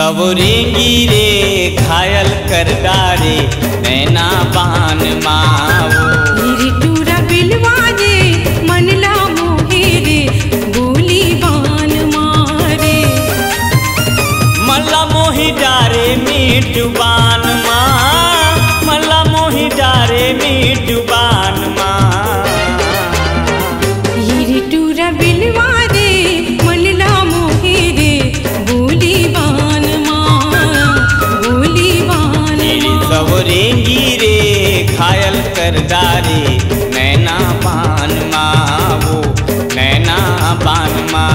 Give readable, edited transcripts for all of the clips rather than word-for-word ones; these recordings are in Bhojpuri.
सवरेंगी रे घायल कर डारे नैना बान मावो। मेरी टूरा बिलवा रे मनला मोहे रे बोली बान मारे। मल्ला मोही डारे मीठ बान माँ, मल्ला मोही डारे मीठ बान माँ। मेरी टूरा बिलवा रे मनला मोहे रे बोली बान माँ, बोली बान माँ। सवरेंगी रे घायल कर डारे नैना बान मावो, नैना बान माँ।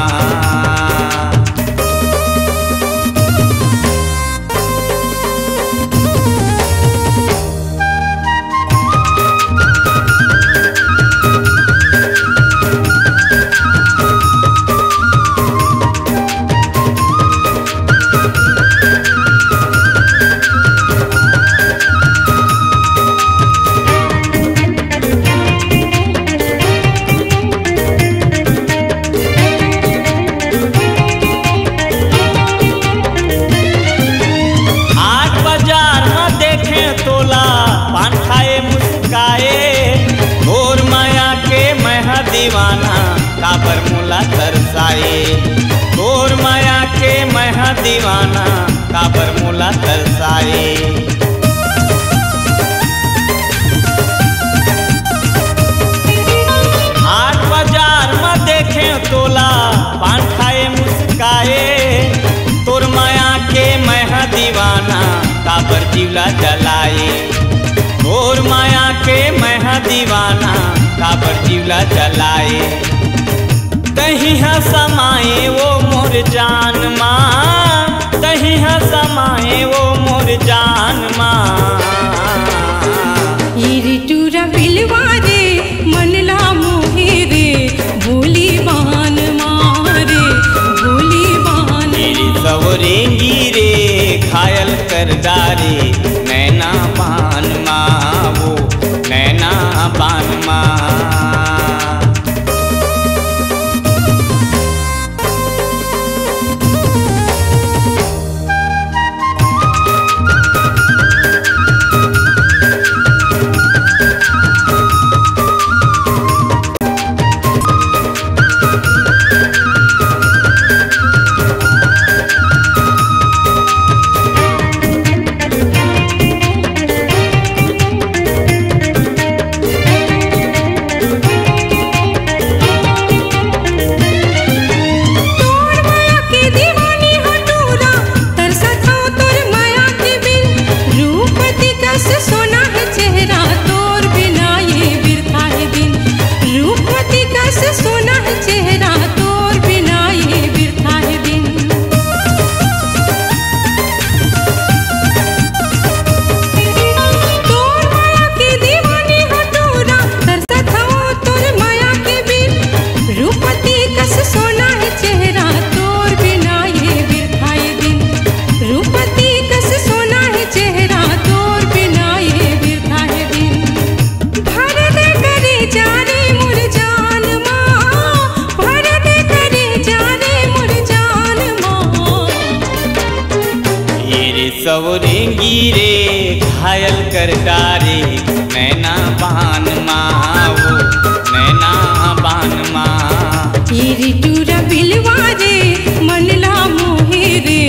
पान खाए मुस्काए और माया के महा दीवाना काबर मुला तरसाए। और माया के महा दीवाना काबर मुला तरसाए। हाट बाजार में देखे तोला पान खाए मुस्काए। तोर माया के महा दीवाना काबर जीवला जलाए। और माया के महा दीवाना काबर जीवला जलाए। कहीं है समाए वो मोर जान माँ, कहीं है समाए वो मोर जान माँ। ये टूरा बिलवा रे मनला मोहे रे बोली बान मारे, बोली बान। मेरी सवरेंगी रे घायल कर डारे नैना बान मावो, नैना बान माँ। सवरेंगी रे घायल कर डारे नैना बान मावो, नैना बान माँ। तेरी टूरा बिलवा रे मनला मोहे रे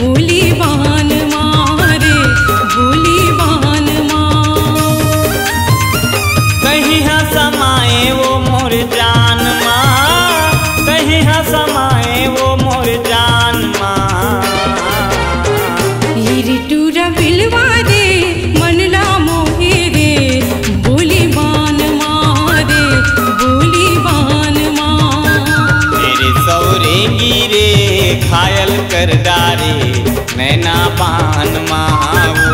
बोली बान मारे, बोली बान माँ। कहीं है समाए वो मोर जान माँ, कहीं है समाए वो मोर जान माँ। टूरा बिलवा रे मनला मोहे रे बोली बान मारे, बोली बान माँ। तेरे सवरेंगी रे घायल कर डारे नैना बान मावो,